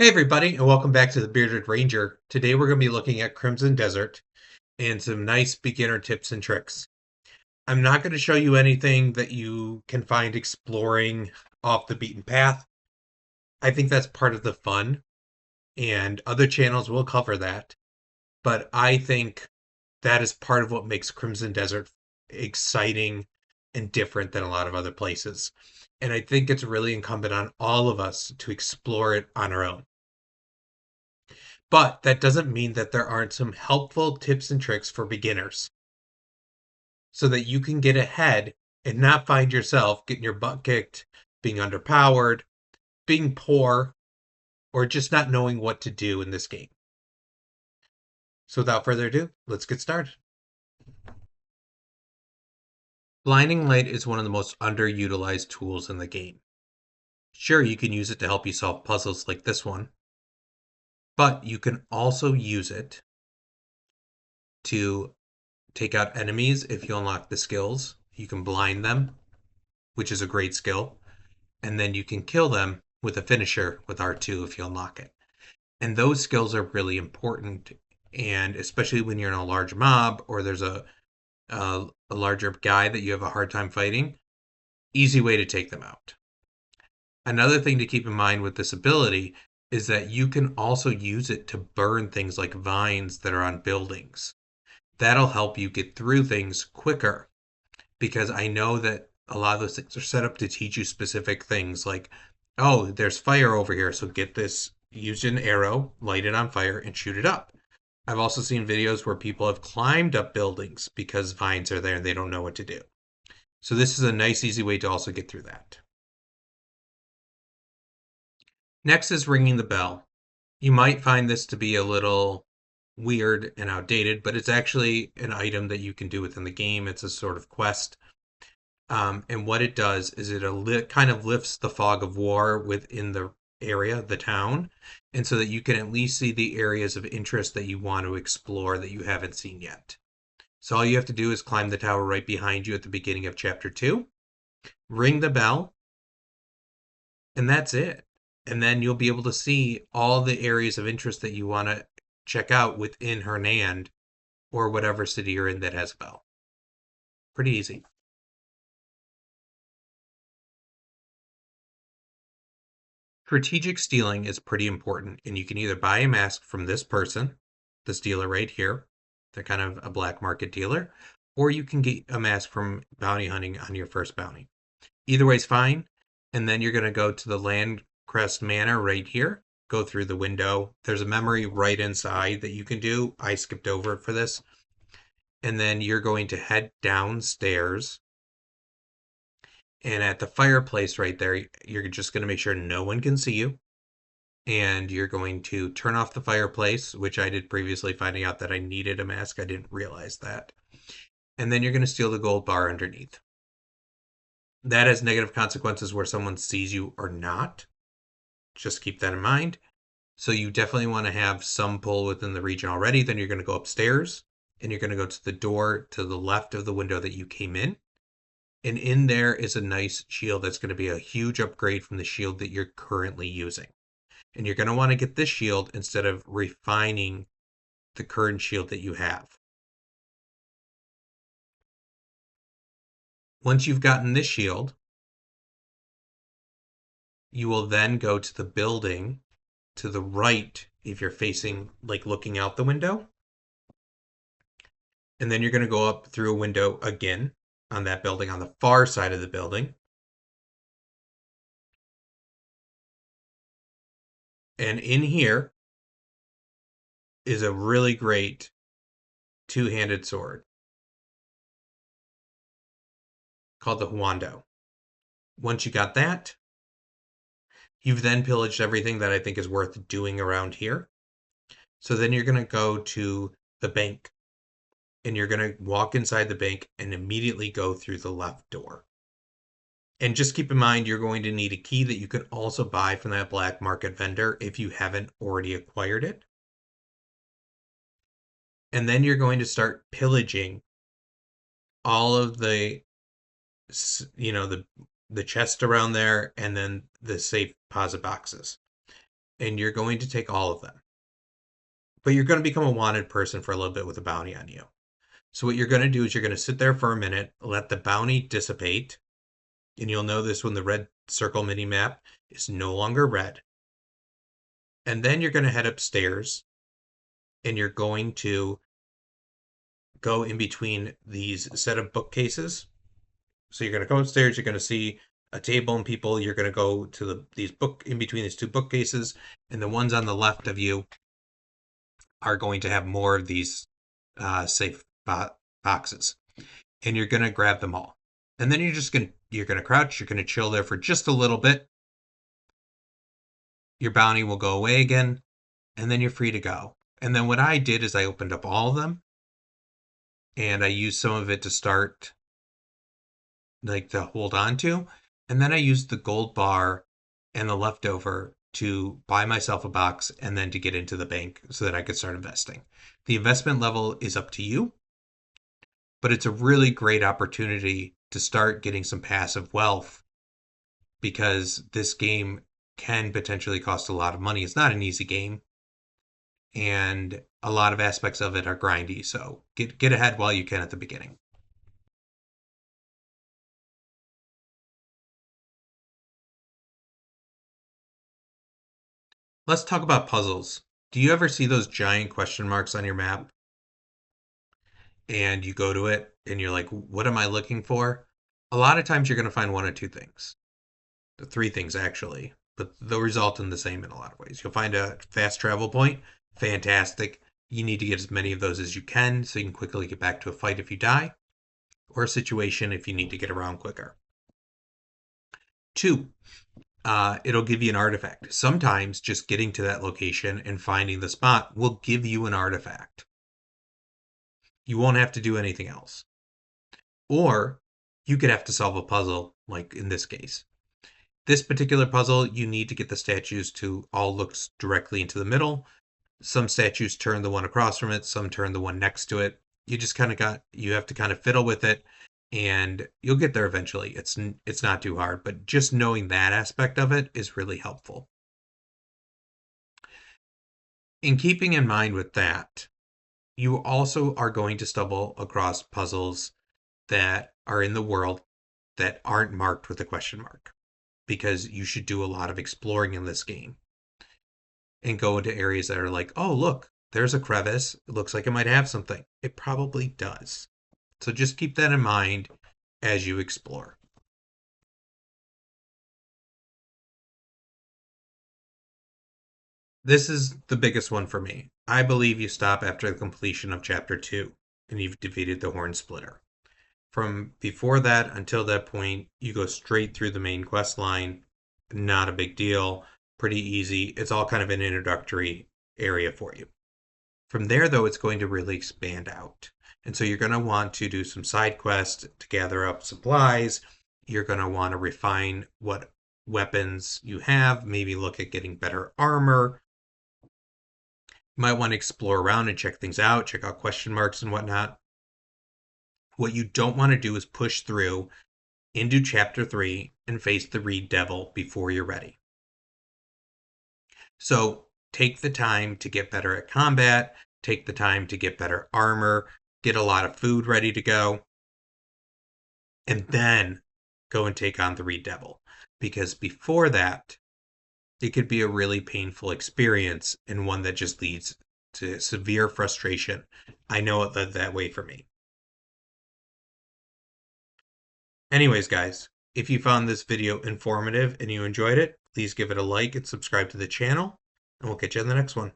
Hey everybody, and welcome back to the Bearded Ranger. Today we're going to be looking at Crimson Desert and some nice beginner tips and tricks. I'm not going to show you anything that you can find exploring off the beaten path. I think that's part of the fun, and other channels will cover that. But I think that is part of what makes Crimson Desert exciting and different than a lot of other places. And I think it's really incumbent on all of us to explore it on our own. But that doesn't mean that there aren't some helpful tips and tricks for beginners so that you can get ahead and not find yourself getting your butt kicked, being underpowered, being poor, or just not knowing what to do in this game. So without further ado, let's get started. Blinding light is one of the most underutilized tools in the game. Sure, you can use it to help you solve puzzles like this one, but you can also use it to take out enemies if you unlock the skills. You can blind them, which is a great skill, and then you can kill them with a finisher with R2 if you unlock it. And those skills are really important, and especially when you're in a large mob or there's a larger guy that you have a hard time fighting, easy way to take them out. Another thing to keep in mind with this ability is that you can also use it to burn things like vines that are on buildings. That'll help you get through things quicker, because I know that a lot of those things are set up to teach you specific things like, oh, there's fire over here, so get this, use an arrow, light it on fire, and shoot it up. I've also seen videos where people have climbed up buildings because vines are there and they don't know what to do. So this is a nice, easy way to also get through that. Next is ringing the bell. You might find this to be a little weird and outdated, but it's actually an item that you can do within the game. It's a sort of quest. And what it does is it kind of lifts the fog of war within the area, the town, and so that you can at least see the areas of interest that you want to explore that you haven't seen yet. So all you have to do is climb the tower right behind you at the beginning of chapter 2, ring the bell, and that's it. And then you'll be able to see all the areas of interest that you want to check out within Hernand or whatever city you're in that has a bell. Pretty easy. Strategic stealing is pretty important, and you can either buy a mask from this person, this dealer right here, they're kind of a black market dealer, or you can get a mask from bounty hunting on your first bounty. Either way is fine, and then you're going to go to the Landcrest Manor right here, go through the window. There's a memory right inside that you can do. I skipped over it for this. And then you're going to head downstairs, and at the fireplace right there, you're just going to make sure no one can see you. And you're going to turn off the fireplace, which I did previously, finding out that I needed a mask. I didn't realize that. And then you're going to steal the gold bar underneath. That has negative consequences where someone sees you or not. Just keep that in mind. So you definitely want to have some pull within the region already. Then you're going to go upstairs, and you're going to go to the door to the left of the window that you came in. And in there is a nice shield that's going to be a huge upgrade from the shield that you're currently using. And you're going to want to get this shield instead of refining the current shield that you have. Once you've gotten this shield, you will then go to the building to the right if you're facing, like looking out the window. And then you're going to go up through a window again on that building on the far side of the building. And in here is a really great two-handed sword called the Huando. Once you got that, you've then pillaged everything that I think is worth doing around here. So then you're going to go to the bank, and you're going to walk inside the bank and immediately go through the left door. And just keep in mind, you're going to need a key that you can also buy from that black market vendor if you haven't already acquired it. And then you're going to start pillaging all of the, the chest around there, and then the safe deposit boxes. and you're going to take all of them. But you're going to become a wanted person for a little bit with a bounty on you. So what you're going to do is you're going to sit there for a minute, let the bounty dissipate, and you'll know this when the red circle mini map is no longer red. And then you're going to head upstairs, and you're going to go in between these set of bookcases. So you're going to go upstairs, you're going to see a table and people, you're going to go to these book in between these two bookcases, and the ones on the left of you are going to have more of these safe boxes, and you're going to grab them all. And then you're going to crouch, you're going to chill there for just a little bit. Your bounty will go away again, and then you're free to go. And then what I did is I opened up all of them, and I used some of it to start, like, to hold on to, and then I used the gold bar and the leftover to buy myself a box and then to get into the bank so that I could start investing. The investment level is up to you, but it's a really great opportunity to start getting some passive wealth, because this game can potentially cost a lot of money. It's not an easy game, and a lot of aspects of it are grindy, so get ahead while you can at the beginning. Let's talk about puzzles. Do you ever see those giant question marks on your map? And you go to it and you're like, what am I looking for? A lot of times you're going to find one or two things. Three things, actually. But they'll result in the same in a lot of ways. You'll find a fast travel point. Fantastic. You need to get as many of those as you can so you can quickly get back to a fight if you die, or a situation if you need to get around quicker. Two, it'll give you an artifact. Sometimes just getting to that location and finding the spot will give you an artifact. You won't have to do anything else. Or you could have to solve a puzzle, like in this case. This particular puzzle, you need to get the statues to all look directly into the middle. Some statues turn the one across from it, some turn the one next to it. You just you have to kind of fiddle with it, and you'll get there eventually. It's not too hard, but just knowing that aspect of it is really helpful. In keeping in mind with that, you also are going to stumble across puzzles that are in the world that aren't marked with a question mark, because you should do a lot of exploring in this game and go into areas that are like, oh, look, there's a crevice. It looks like it might have something. It probably does. So just keep that in mind as you explore. This is the biggest one for me. I believe you stop after the completion of Chapter 2 and you've defeated the Horn Splitter. From before that until that point, you go straight through the main quest line. Not a big deal. Pretty easy. It's all kind of an introductory area for you. From there, though, it's going to really expand out. And so you're going to want to do some side quests to gather up supplies. You're going to want to refine what weapons you have, maybe look at getting better armor. You might want to explore around and check things out, check out question marks and whatnot. What you don't want to do is push through into Chapter 3 and face the Reed Devil before you're ready. So take the time to get better at combat, take the time to get better armor, get a lot of food ready to go, and then go and take on the Reed Devil. Because before that, it could be a really painful experience and one that just leads to severe frustration. I know it led that way for me. Anyways, guys, if you found this video informative and you enjoyed it, please give it a like and subscribe to the channel, and we'll catch you in the next one.